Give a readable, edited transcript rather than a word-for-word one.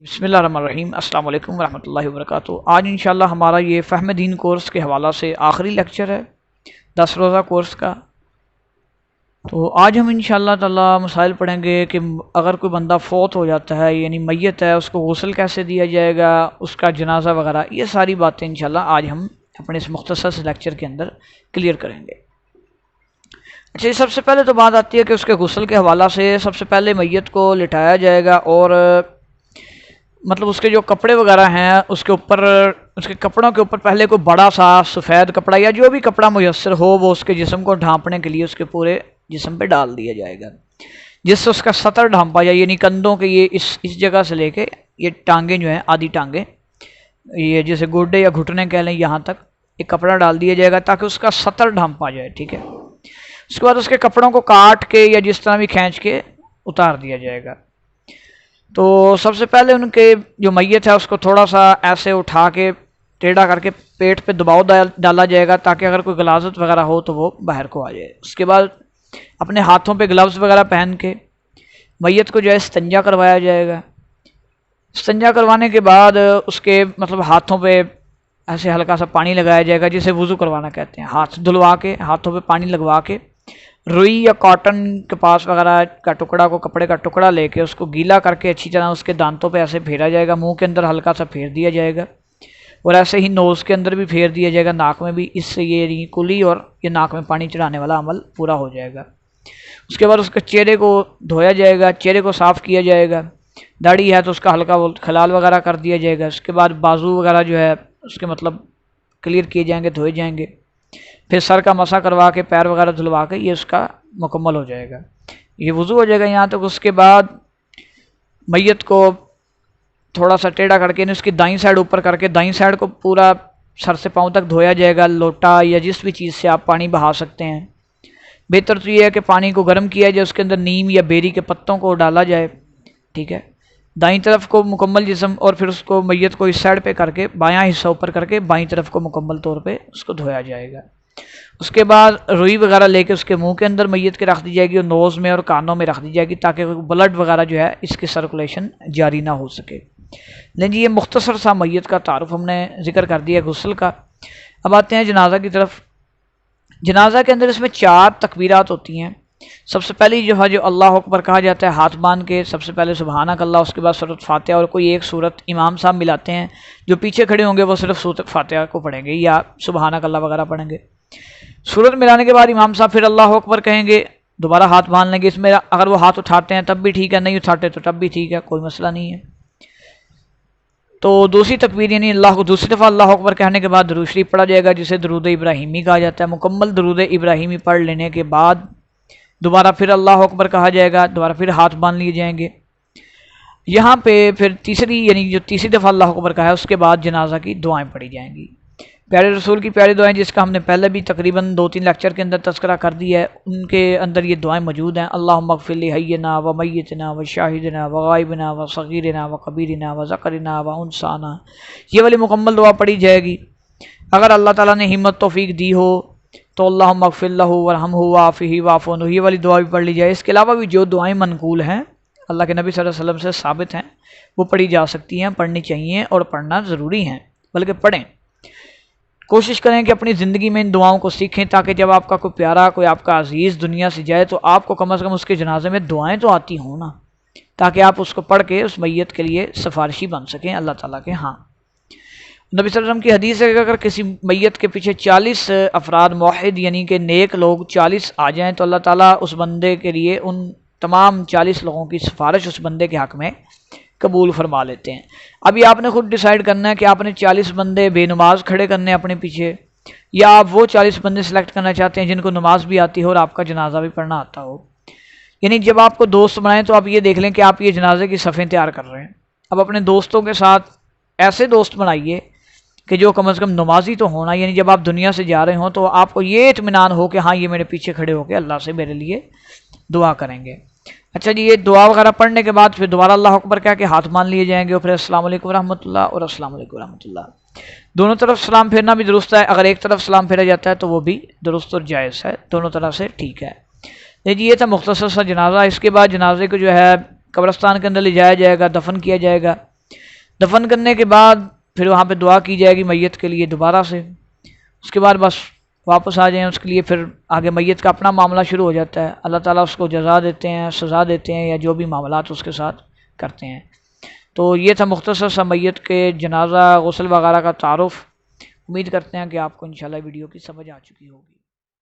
بسم اللہ الرحمن الرحیم۔ السلام علیکم ورحمۃ اللہ وبرکاتہ۔ آج انشاءاللہ ہمارا یہ فہم دین کورس کے حوالہ سے آخری لیکچر ہے 10 روزہ کورس کا۔ تو آج ہم انشاءاللہ تعالی مسائل پڑھیں گے کہ اگر کوئی بندہ فوت ہو جاتا ہے یعنی میت ہے، اس کو غسل کیسے دیا جائے گا، اس کا جنازہ وغیرہ، یہ ساری باتیں انشاءاللہ آج ہم اپنے اس مختصر سے لیکچر کے اندر کلیئر کریں گے۔ اچھا، سب سے پہلے تو بات آتی ہے کہ اس کے غسل کے حوالہ سے سب سے پہلے میت کو لٹایا جائے گا اور مطلب اس کے جو کپڑے وغیرہ ہیں اس کے کپڑوں کے اوپر پہلے کوئی بڑا سا سفید کپڑا یا جو بھی کپڑا میسر ہو وہ اس کے جسم کو ڈھانپنے کے لیے اس کے پورے جسم پہ ڈال دیا جائے گا، جس سے اس کا سطر ڈھانپا جائے، یعنی کندھوں کے یہ اس جگہ سے لے کے یہ ٹانگیں جو ہیں، آدھی ٹانگیں، یہ جیسے گوڈے یا گھٹنے کہہ لیں، یہاں تک ایک کپڑا ڈال دیا جائے گا تاکہ اس کا سطر ڈھانپا جائے، ٹھیک ہے۔ اس کے بعد اس کے کپڑوں کو کاٹ کے یا جس طرح بھی کھینچ کے اتار دیا جائے گا۔ تو سب سے پہلے ان کے جو میت ہے اس کو تھوڑا سا ایسے اٹھا کے ٹیڑھا کر کے پیٹ پہ دباؤ ڈالا جائے گا تاکہ اگر کوئی غلاظت وغیرہ ہو تو وہ باہر کو آ جائے۔ اس کے بعد اپنے ہاتھوں پہ گلوز وغیرہ پہن کے میت کو جو ہے استنجا کروایا جائے گا۔ استنجا کروانے کے بعد اس کے مطلب ہاتھوں پہ ایسے ہلکا سا پانی لگایا جائے گا، جسے وضو کروانا کہتے ہیں۔ ہاتھ دھلوا کے ہاتھوں پہ پانی لگوا کے روئی یا کاٹن کے پاس وغیرہ کا ٹکڑا کو کپڑے کا ٹکڑا لے کے اس کو گیلا کر کے اچھی طرح اس کے دانتوں پہ ایسے پھیرا جائے گا، منہ کے اندر ہلکا سا پھیر دیا جائے گا اور ایسے ہی نوز کے اندر بھی پھیر دیا جائے گا، ناک میں بھی۔ اس سے یہ کلی اور یہ ناک میں پانی چڑھانے والا عمل پورا ہو جائے گا۔ اس کے بعد اس کے چہرے کو دھویا جائے گا، چہرے کو صاف کیا جائے گا، داڑھی ہے تو اس کا ہلکا خلال وغیرہ کر دیا جائے گا۔ اس کے بعد بازو وغیرہ جو ہے اس کے مطلب کلیئر کیے جائیں گے، دھوئے جائیں گے۔ پھر سر کا مسح کروا کے پیر وغیرہ دھلوا کے یہ اس کا مکمل ہو جائے گا، یہ وضو ہو جائے گا یہاں تک۔ اس کے بعد میت کو تھوڑا سا ٹیڑھا کر کے اس کی دائیں سائڈ اوپر کر کے دائیں سائڈ کو پورا سر سے پاؤں تک دھویا جائے گا، لوٹا یا جس بھی چیز سے آپ پانی بہا سکتے ہیں۔ بہتر تو یہ ہے کہ پانی کو گرم کیا جائے، اس کے اندر نیم یا بیری کے پتوں کو ڈالا جائے، ٹھیک ہے۔ دائیں طرف کو مکمل جسم اور پھر اس کو میت کو اس سائڈ پہ کر کے بایاں حصہ اوپر کر کے بائیں طرف کو مکمل طور پہ اس کو دھویا جائے گا۔ اس کے بعد روئی وغیرہ لے کے اس کے منہ کے اندر میت کے رکھ دی جائے گی اور نوز میں اور کانوں میں رکھ دی جائے گی تاکہ بلڈ وغیرہ جو ہے اس کی سرکولیشن جاری نہ ہو سکے۔ لیکن یہ مختصر سا میت کا تعارف ہم نے ذکر کر دیا غسل کا۔ اب آتے ہیں جنازہ کی طرف۔ جنازہ کے اندر اس میں 4 تکبیرات ہوتی ہیں۔ سب سے پہلی جو ہے جو اللہ اکبر کہا جاتا ہے، ہاتھ باندھ کے سب سے پہلے سبحانک اللہ، اس کے بعد سورۃ فاتحہ اور کوئی ایک سورت امام صاحب ملاتے ہیں، جو پیچھے کھڑے ہوں گے وہ صرف سورۃ فاتحہ کو پڑھیں گے یا سبحانک اللہ وغیرہ پڑھیں گے۔ سورت ملانے کے بعد امام صاحب پھر اللہ اکبر کہیں گے، دوبارہ ہاتھ باندھ لیں گے۔ اس میں اگر وہ ہاتھ اٹھاتے ہیں تب بھی ٹھیک ہے، نہیں اٹھاتے تو تب بھی ٹھیک ہے، کوئی مسئلہ نہیں ہے۔ تو دوسری تکبیر یعنی اللہ کو دوسری دفعہ اللہ اکبر کہنے کے بعد درود شریف پڑھا جائے گا، جسے درود ابراہیمی کہا جاتا ہے۔ مکمل درود ابراہیمی پڑھ لینے کے بعد دوبارہ پھر اللہ اکبر کہا جائے گا، دوبارہ پھر ہاتھ باندھ لیے جائیں گے۔ یہاں پہ پھر تیسری یعنی جو تیسری دفعہ اللہ اکبر کہا ہے اس کے بعد جنازہ کی دعائیں پڑھی جائیں گی، پیارے رسول کی پیاری دعائیں، جس کا ہم نے پہلے بھی تقریباً 2-3 لیکچر کے اندر تذکرہ کر دیا ہے۔ ان کے اندر یہ دعائیں موجود ہیں: اللہم اغفر لحینا و میتنا و شاہدنا و غائبنا و صغیرنا و کبیرنا و ذکرنا و انثانا، یہ والی مکمل دعا پڑھی جائے گی۔ اگر اللہ تعالیٰ نے ہمت توفیق دی ہو تو اللہم اغفر لہ ورحمہ وعافہ واعف عنہ، یہ والی دعا بھی پڑھ لی جائے۔ اس کے علاوہ بھی جو دعائیں منقول ہیں، اللہ کے نبی صلی اللہ علیہ وسلم سے ثابت ہیں، وہ پڑھی جا سکتی ہیں، پڑھنی چاہیے اور پڑھنا ضروری ہیں، بلکہ پڑھیں۔ کوشش کریں کہ اپنی زندگی میں ان دعاؤں کو سیکھیں تاکہ جب آپ کا کوئی پیارا، کوئی آپ کا عزیز دنیا سے جائے تو آپ کو کم از کم اس کے جنازے میں دعائیں تو آتی ہوں نا، تاکہ آپ اس کو پڑھ کے اس میت کے لیے سفارشی بن سکیں اللہ تعالیٰ کے ہاں۔ نبی صلی اللہ علیہ وسلم کی حدیث ہے کہ اگر کسی میت کے پیچھے 40 افراد موحد یعنی کہ نیک لوگ 40 آ جائیں تو اللہ تعالیٰ اس بندے کے لیے ان تمام 40 لوگوں کی سفارش اس بندے کے حق میں قبول فرما لیتے ہیں۔ ابھی آپ نے خود ڈیسائیڈ کرنا ہے کہ آپ نے 40 بندے بے نماز کھڑے کرنے اپنے پیچھے، یا آپ وہ 40 بندے سلیکٹ کرنا چاہتے ہیں جن کو نماز بھی آتی ہو اور آپ کا جنازہ بھی پڑھنا آتا ہو۔ یعنی جب آپ کو دوست بنائیں تو آپ یہ دیکھ لیں کہ آپ یہ جنازے کی صفیں تیار کر رہے ہیں۔ اب اپنے دوستوں کے ساتھ ایسے دوست بنائیے کہ جو کم از کم نمازی تو ہونا، یعنی جب آپ دنیا سے جا رہے ہوں تو آپ کو یہ اطمینان ہو کہ ہاں یہ میرے پیچھے کھڑے ہو کے اللہ سے میرے لیے دعا کریں گے۔ اچھا جی، یہ دعا وغیرہ پڑھنے کے بعد پھر دوبارہ اللہ اکبر کہہ کے ہاتھ مان لیے جائیں گے اور پھر السلام علیکم ورحمۃ اللہ اور السلام علیکم ورحمۃ اللہ۔ دونوں طرف سلام پھیرنا بھی درست ہے، اگر ایک طرف سلام پھیرا جاتا ہے تو وہ بھی درست اور جائز ہے، دونوں طرح سے ٹھیک ہے۔ یہ تھا مختصر سا جنازہ۔ اس کے بعد جنازے کو جو ہے قبرستان کے اندر لے جایا جائے گا، دفن کیا جائے گا۔ دفن کرنے کے بعد پھر وہاں پہ دعا کی جائے گی میت کے لیے دوبارہ سے، اس کے بعد بس واپس آ جائیں اس کے لیے، پھر آگے میت کا اپنا معاملہ شروع ہو جاتا ہے، اللہ تعالیٰ اس کو جزا دیتے ہیں، سزا دیتے ہیں، یا جو بھی معاملات اس کے ساتھ کرتے ہیں۔ تو یہ تھا مختصر سا میت کے جنازہ غسل وغیرہ کا تعارف۔ امید کرتے ہیں کہ آپ کو انشاءاللہ ویڈیو کی سمجھ آ چکی ہوگی۔